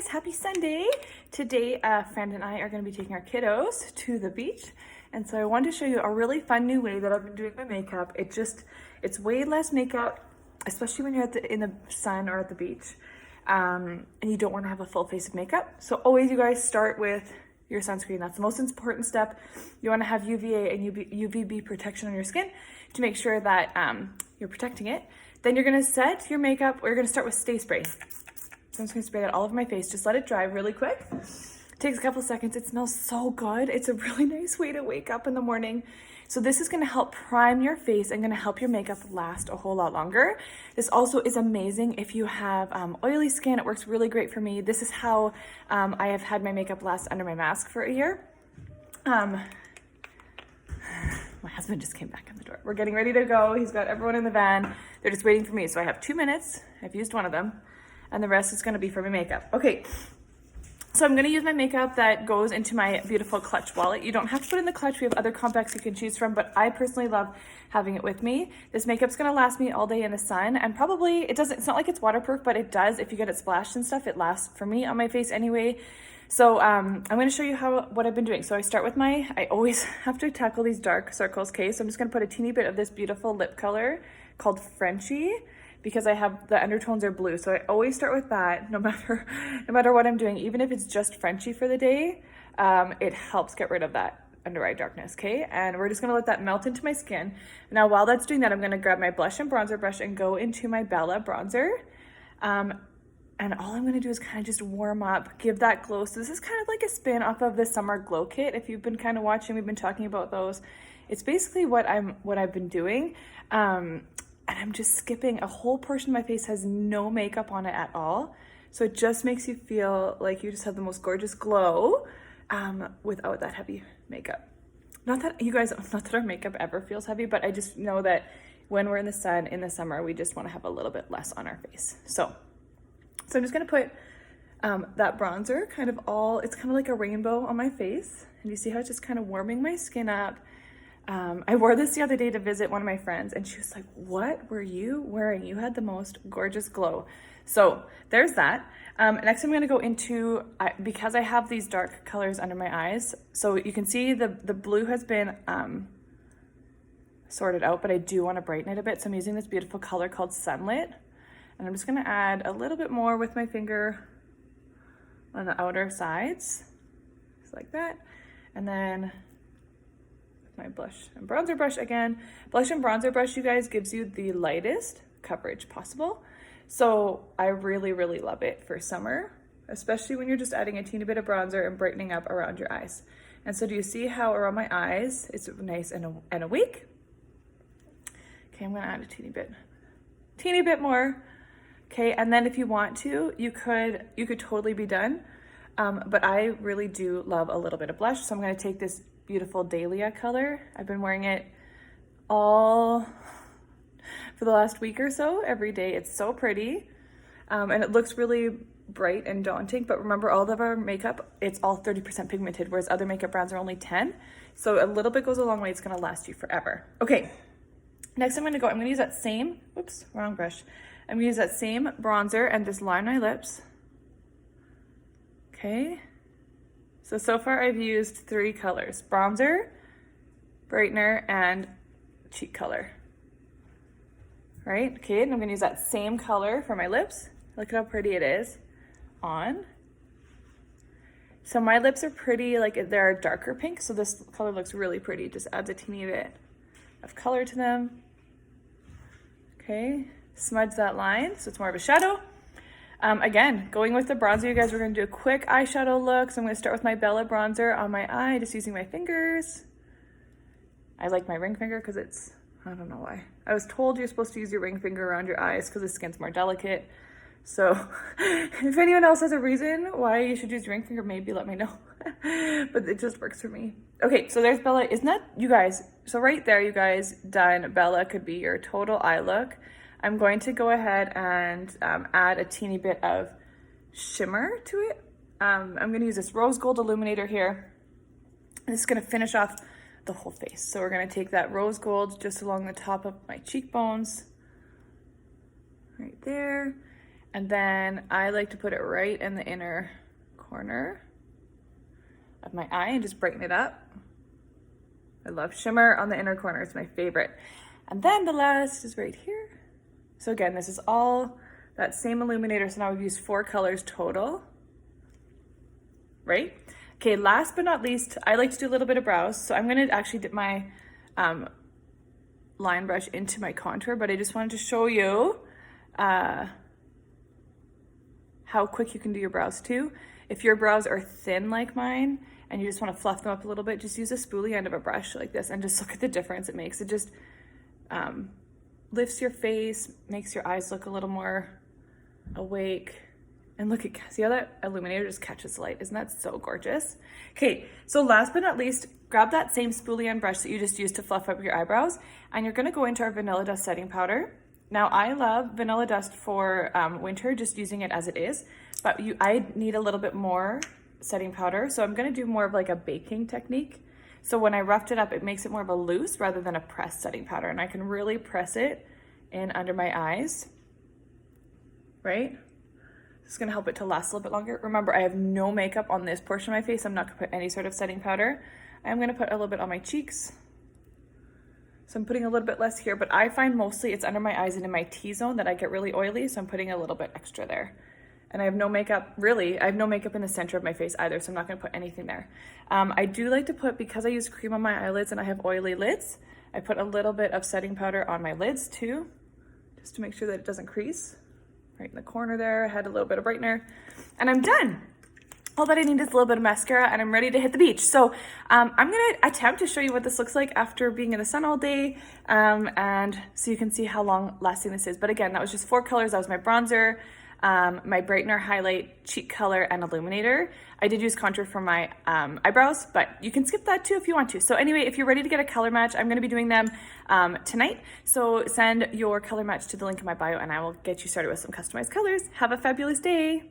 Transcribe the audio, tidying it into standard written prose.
guys, happy Sunday. Today, a friend and I are going to be taking our kiddos to the beach. And so I wanted to show you a really fun new way that I've been doing my makeup. It's way less makeup, especially when you're in the sun or at the beach. And you don't want to have a full face of makeup. So always you guys start with your sunscreen. That's the most important step. You want to have UVA and UVB protection on your skin to make sure that you're protecting it. Then you're going to set your makeup, or you're going to start with Stay Spray. So I'm just gonna spray that all over my face. Just let it dry really quick. It takes a couple seconds. It smells so good. It's a really nice way to wake up in the morning. So this is gonna help prime your face and gonna help your makeup last a whole lot longer. This also is amazing if you have oily skin. It works really great for me. This is how I have had my makeup last under my mask for a year. My husband just came back in the door. We're getting ready to go. He's got everyone in the van. They're just waiting for me. So I have 2 minutes. I've used one of them, and the rest is going to be for my makeup. Okay, so I'm going to use my makeup that goes into my beautiful clutch wallet. You don't have to put it in the clutch. We have other compacts you can choose from, but I personally love having it with me. This makeup's going to last me all day in the sun, and probably it's not like it's waterproof, but it does. If you get it splashed and stuff, it lasts for me on my face anyway. So I'm going to show you what I've been doing. So I start with I always have to tackle these dark circles, okay? So I'm just going to put a teeny bit of this beautiful lip color called Frenchie, because I have the undertones are blue. So I always start with that no matter what I'm doing, even if it's just Frenchie for the day. It helps get rid of that under eye darkness, okay? And we're just gonna let that melt into my skin. Now, while that's doing that, I'm gonna grab my blush and bronzer brush and go into my Bella bronzer. And all I'm gonna do is kind of just warm up, give that glow. So this is kind of like a spin off of the Summer Glow Kit. If you've been kind of watching, we've been talking about those. It's basically what I've been doing. And I'm just skipping a whole portion of my face, has no makeup on it at all. So it just makes you feel like you just have the most gorgeous glow without that heavy makeup. Not that our makeup ever feels heavy, but I just know that when we're in the sun in the summer, we just want to have a little bit less on our face. So I'm just gonna put that bronzer it's kind of like a rainbow on my face. And you see how it's just kind of warming my skin up. I wore this the other day to visit one of my friends, and she was like, what were you wearing? You had the most gorgeous glow. So there's that. Next I'm going to go into, because I have these dark colors under my eyes, so you can see the blue has been sorted out, but I do want to brighten it a bit. So I'm using this beautiful color called Sunlit, and I'm just going to add a little bit more with my finger on the outer sides, just like that. And then my blush and bronzer brush again. Blush and bronzer brush, you guys, gives you the lightest coverage possible. So I really, really love it for summer, especially when you're just adding a teeny bit of bronzer and brightening up around your eyes. And so do you see how around my eyes it's nice and awake? Okay, I'm gonna add a teeny bit more. Okay, and then if you want to, you could totally be done. But I really do love a little bit of blush. So I'm gonna take this beautiful Dahlia color. I've been wearing it all for the last week or so, every day. It's so pretty. And it looks really bright and daunting, but remember, all of our makeup, it's all 30% pigmented, whereas other makeup brands are only 10. So a little bit goes a long way. It's gonna last you forever. Okay, next I'm gonna use that same, oops, wrong brush. I'm gonna use that same bronzer and just line my lips. Okay. So far I've used 3 colors: bronzer, brightener, and cheek color. Right? Okay, and I'm gonna use that same color for my lips. Look at how pretty it is on. So my lips are pretty, like they're a darker pink, so this color looks really pretty. Just adds a teeny bit of color to them. Okay, smudge that line so it's more of a shadow. Again, going with the bronzer, you guys, we're going to do a quick eyeshadow look. So I'm going to start with my Bella bronzer on my eye, just using my fingers. I like my ring finger because I don't know why. I was told you're supposed to use your ring finger around your eyes because the skin's more delicate. So if anyone else has a reason why you should use your ring finger, maybe let me know. But it just works for me. Okay, so there's Bella. Isn't that, you guys, so right there, you guys, done. Bella could be your total eye look. I'm going to go ahead and add a teeny bit of shimmer to it. I'm going to use this rose gold illuminator here. And this is going to finish off the whole face. So we're going to take that rose gold just along the top of my cheekbones, right there. And then I like to put it right in the inner corner of my eye and just brighten it up. I love shimmer on the inner corner, it's my favorite. And then the last is right here. So again, this is all that same illuminator. So now we've used 4 colors total, right? Okay, last but not least, I like to do a little bit of brows. So I'm gonna actually dip my line brush into my contour, but I just wanted to show you how quick you can do your brows too. If your brows are thin like mine and you just want to fluff them up a little bit, just use a spoolie end of a brush like this and just look at the difference it makes. It just lifts your face, makes your eyes look a little more awake. And look at, see how that illuminator just catches light? Isn't that so gorgeous? Okay, so last but not least, grab that same spoolie end brush that you just used to fluff up your eyebrows, and you're gonna go into our Vanilla Dust setting powder. Now I love Vanilla Dust for winter, just using it as it is, but I need a little bit more setting powder, so I'm gonna do more of like a baking technique. So when I roughed it up, it makes it more of a loose rather than a pressed setting powder, and I can really press it in under my eyes, right? It's gonna help it to last a little bit longer. Remember, I have no makeup on this portion of my face. I'm not gonna put any sort of setting powder. I'm gonna put a little bit on my cheeks. So I'm putting a little bit less here, but I find mostly it's under my eyes and in my T-zone that I get really oily, so I'm putting a little bit extra there. And I have no makeup, really, I have no makeup in the center of my face either, so I'm not gonna put anything there. I do like to put, because I use cream on my eyelids and I have oily lids, I put a little bit of setting powder on my lids too, just to make sure that it doesn't crease. Right in the corner there, I had a little bit of brightener, and I'm done. All that I need is a little bit of mascara and I'm ready to hit the beach. So I'm gonna attempt to show you what this looks like after being in the sun all day, and so you can see how long lasting this is. But again, that was just 4 colors. That was my bronzer, my brightener, highlight, cheek color, and illuminator. I did use contour for my eyebrows, but you can skip that too if you want to. So anyway, if you're ready to get a color match, I'm gonna be doing them tonight. So send your color match to the link in my bio and I will get you started with some customized colors. Have a fabulous day.